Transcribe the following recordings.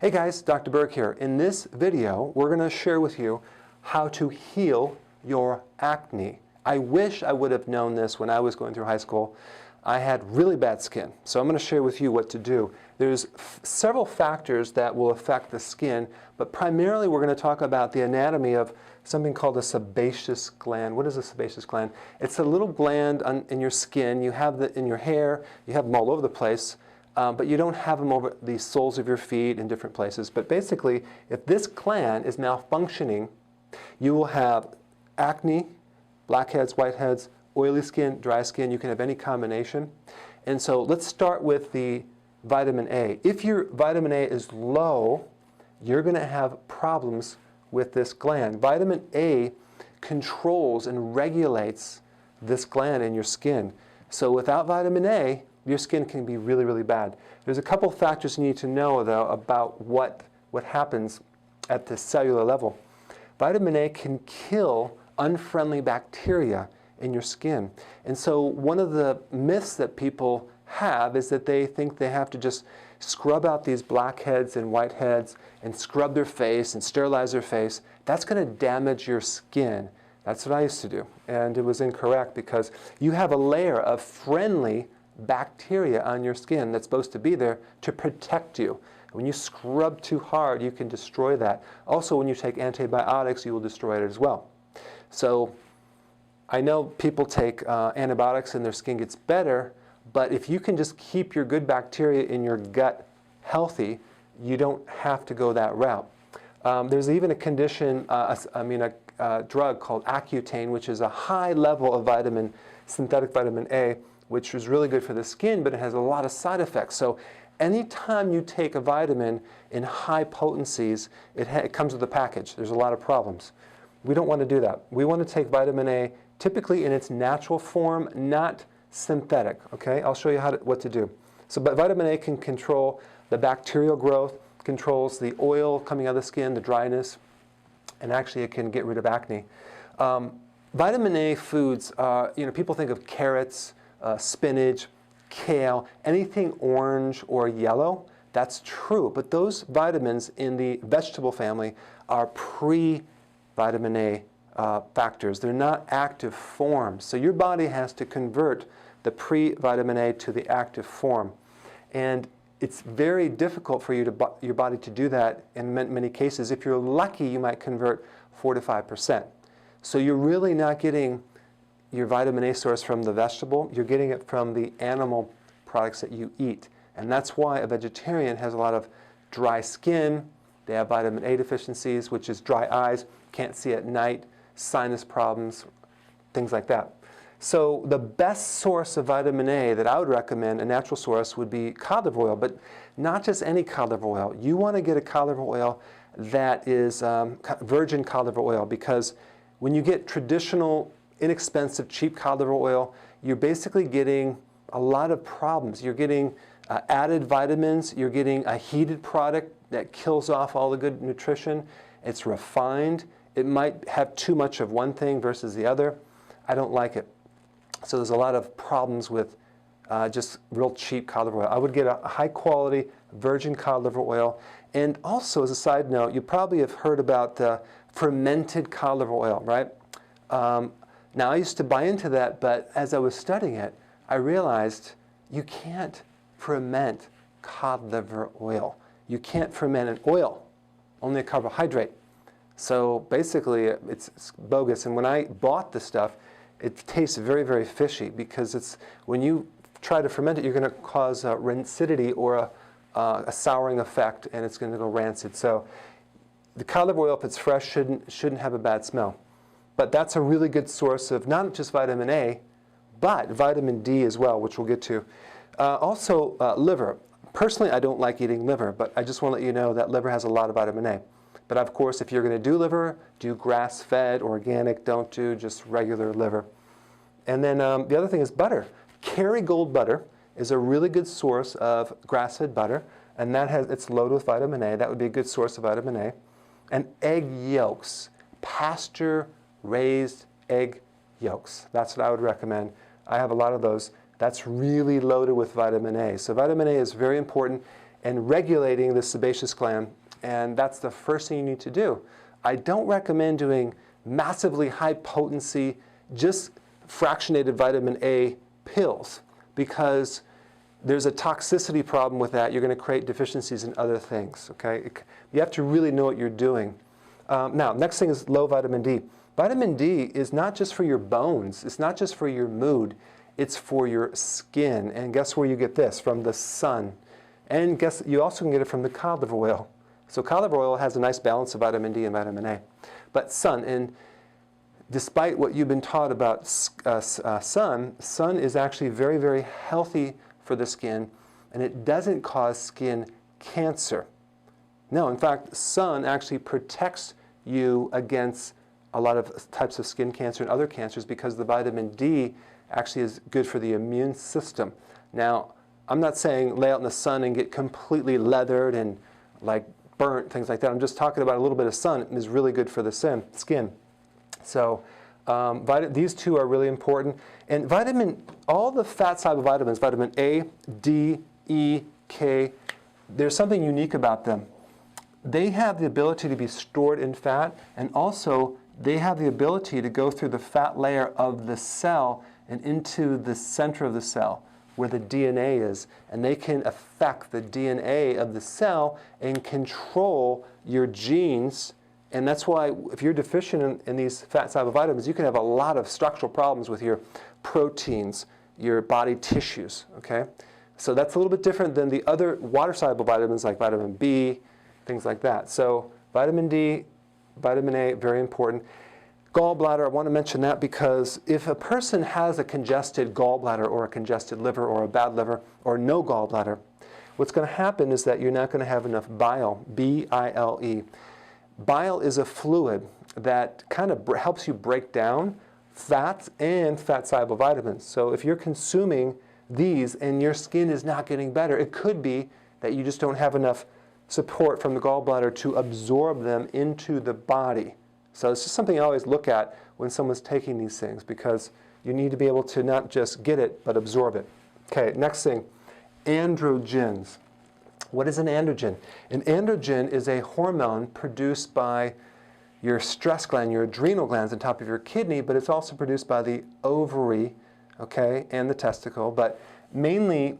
Hey guys, Dr. Berg here. In this video, we're going to share with you how to heal your acne. I wish I would have known this when I was going through high school. I had really bad skin, so I'm going to share with you what to do. There's several factors that will affect the skin, but primarily we're going to talk about the anatomy of something called a sebaceous gland. What is a sebaceous gland? It's a little gland in your skin. You have it in your hair. You have them all over the place. But you don't have them over the soles of your feet in different places. But basically, if this gland is malfunctioning, you will have acne, blackheads, whiteheads, oily skin, dry skin. You can have any combination. And so let's start with the vitamin A. If your vitamin A is low, you're going to have problems with this gland. Vitamin A controls and regulates this gland in your skin. So without vitamin A, your skin can be really, really bad. There's a couple factors you need to know, though, about what happens at the cellular level. Vitamin A can kill unfriendly bacteria in your skin. And so one of the myths that people have is that they think they have to just scrub out these blackheads and whiteheads and scrub their face and sterilize their face. That's going to damage your skin. That's what I used to do. And it was incorrect because you have a layer of friendly bacteria on your skin that's supposed to be there to protect you. When you scrub too hard, you can destroy that. Also, when you take antibiotics, you will destroy it as well. So I know people take antibiotics and their skin gets better, but if you can just keep your good bacteria in your gut healthy, you don't have to go that route. There's even a condition, a drug called Accutane, which is a high level of synthetic vitamin A, which is really good for the skin, but it has a lot of side effects. So anytime you take a vitamin in high potencies, it comes with a package. There's a lot of problems. We don't want to do that. We want to take vitamin A typically in its natural form, not synthetic. Okay, I'll show you what to do. So, but vitamin A can control the bacterial growth, controls the oil coming out of the skin, the dryness, and actually it can get rid of acne. Vitamin A foods, people think of carrots, spinach, kale, anything orange or yellow. That's true, but those vitamins in the vegetable family are pre-vitamin A factors. They're not active forms. So your body has to convert the pre-vitamin A to the active form. And it's very difficult for your body to do that in many cases. If you're lucky, you might convert 4 to 5%. So you're really not getting your vitamin A source from the vegetable. You're getting it from the animal products that you eat. And that's why a vegetarian has a lot of dry skin. They have vitamin A deficiencies, which is dry eyes, can't see at night, sinus problems, things like that. So the best source of vitamin A that I would recommend, a natural source, would be cod liver oil, but not just any cod liver oil. You want to get a cod liver oil that is virgin cod liver oil, because when you get traditional, inexpensive, cheap cod liver oil, you're basically getting a lot of problems. You're getting added vitamins. You're getting a heated product that kills off all the good nutrition. It's refined. It might have too much of one thing versus the other. I don't like it. So there's a lot of problems with just real cheap cod liver oil. I would get a high quality virgin cod liver oil. And also, as a side note, you probably have heard about the fermented cod liver oil, right? Now, I used to buy into that, but as I was studying it, I realized you can't ferment cod liver oil. You can't ferment an oil, only a carbohydrate. So basically, it's bogus. And when I bought this stuff, it tastes very, very fishy, because when you try to ferment it, you're going to cause a rancidity or a souring effect, and it's going to go rancid. So the cod liver oil, if it's fresh, shouldn't have a bad smell. But that's a really good source of not just vitamin A, but vitamin D as well, which we'll get to. Also, liver. Personally, I don't like eating liver, but I just want to let you know that liver has a lot of vitamin A. But of course, if you're going to do liver, do grass-fed, organic, don't do just regular liver. And then the other thing is butter. Kerrygold butter is a really good source of grass-fed butter, and it's loaded with vitamin A. That would be a good source of vitamin A. And egg yolks, pasture-raised egg yolks. That's what I would recommend. I have a lot of those. That's really loaded with vitamin A. So vitamin A is very important. and regulating the sebaceous gland. And that's the first thing you need to do. I don't recommend doing massively high potency, just fractionated vitamin A pills, because there's a toxicity problem with that. You're going to create deficiencies in other things, okay? You have to really know what you're doing. Now, next thing is low vitamin D. Vitamin D is not just for your bones. It's not just for your mood. It's for your skin. And guess where you get this? From the sun. And guess you also can get it from the cod liver oil. So cod liver oil has a nice balance of vitamin D and vitamin A. But sun, and despite what you've been taught about sun is actually very, very healthy for the skin, and it doesn't cause skin cancer. No, in fact, sun actually protects you against a lot of types of skin cancer and other cancers, because the vitamin D actually is good for the immune system. Now, I'm not saying lay out in the sun and get completely leathered and like burnt, things like that. I'm just talking about a little bit of sun is really good for the skin. So these two are really important. And all the fat-soluble vitamins, vitamin A, D, E, K, there's something unique about them. They have the ability to be stored in fat, and also they have the ability to go through the fat layer of the cell and into the center of the cell where the DNA is, and they can affect the DNA of the cell and control your genes. And that's why if you're deficient in these fat-soluble vitamins, you can have a lot of structural problems with your proteins, your body tissues, okay? So that's a little bit different than the other water-soluble vitamins like vitamin B, things like that. So vitamin D, vitamin A, very important. Gallbladder, I want to mention that because if a person has a congested gallbladder or a congested liver or a bad liver or no gallbladder, what's going to happen is that you're not going to have enough bile, B-I-L-E. Bile is a fluid that kind of helps you break down fats and fat-soluble vitamins. So if you're consuming these and your skin is not getting better, it could be that you just don't have enough support from the gallbladder to absorb them into the body. So it's just something I always look at when someone's taking these things, because you need to be able to not just get it, but absorb it. Okay, next thing, androgens. What is an androgen? An androgen is a hormone produced by your stress gland, your adrenal glands on top of your kidney, but it's also produced by the ovary, okay, and the testicle. But mainly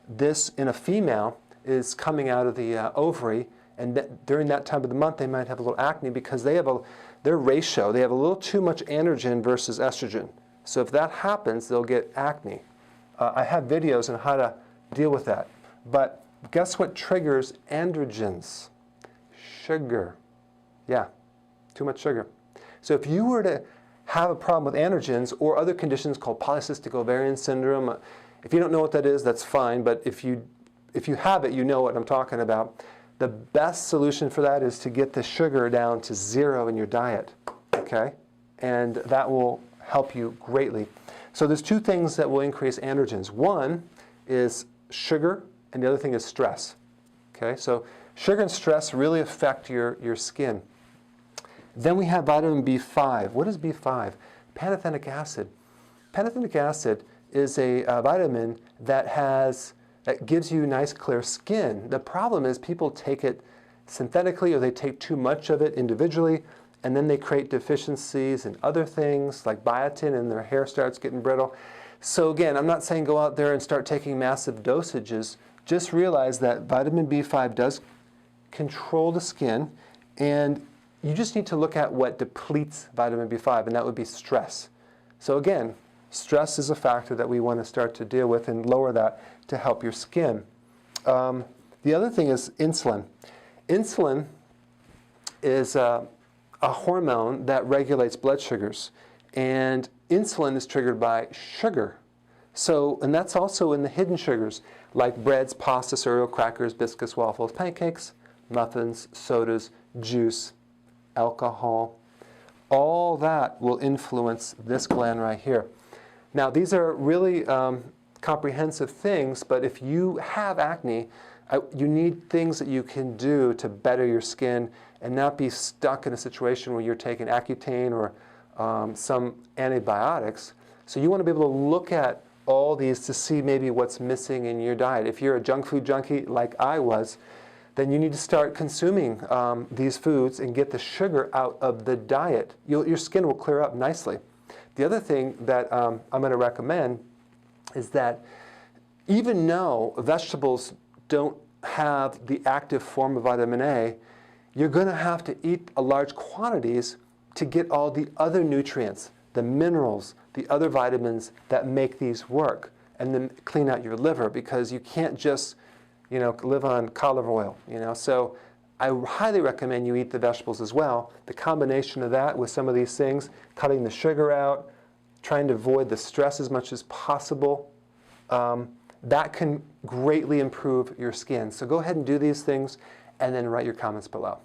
this in a female is coming out of the ovary, and during that time of the month they might have a little acne because they have their ratio, they have a little too much androgen versus estrogen. So if that happens, they'll get acne. I have videos on how to deal with that. But guess what triggers androgens? Sugar. Yeah, too much sugar. So if you were to have a problem with androgens or other conditions called polycystic ovarian syndrome, if you don't know what that is, that's fine, but if you have it, you know what I'm talking about. The best solution for that is to get the sugar down to 0 in your diet, okay? And that will help you greatly. So there's two things that will increase androgens. One is sugar, and the other thing is stress, okay? So sugar and stress really affect your skin. Then we have vitamin B5. What is B5? Pantothenic acid. Pantothenic acid is a vitamin that gives you nice clear skin. The problem is people take it synthetically, or they take too much of it individually, and then they create deficiencies in other things like biotin, and their hair starts getting brittle. So again, I'm not saying go out there and start taking massive dosages. Just realize that vitamin B5 does control the skin, and you just need to look at what depletes vitamin B5, and that would be stress. So again, stress is a factor that we want to start to deal with and lower that to help your skin. The other thing is insulin. Insulin is a hormone that regulates blood sugars, and insulin is triggered by sugar. So, and that's also in the hidden sugars like breads, pasta, cereal, crackers, biscuits, waffles, pancakes, muffins, sodas, juice, alcohol. All that will influence this gland right here. Now, these are really comprehensive things, but if you have acne, you need things that you can do to better your skin and not be stuck in a situation where you're taking Accutane or some antibiotics. So you want to be able to look at all these to see maybe what's missing in your diet. If you're a junk food junkie like I was, then you need to start consuming these foods and get the sugar out of the diet. Your skin will clear up nicely. The other thing that I'm going to recommend is that even though vegetables don't have the active form of vitamin A, you're going to have to eat large quantities to get all the other nutrients, the minerals, the other vitamins that make these work, and then clean out your liver, because you can't just live on cod liver oil. So I highly recommend you eat the vegetables as well. The combination of that with some of these things, cutting the sugar out, trying to avoid the stress as much as possible, that can greatly improve your skin. So go ahead and do these things, and then write your comments below.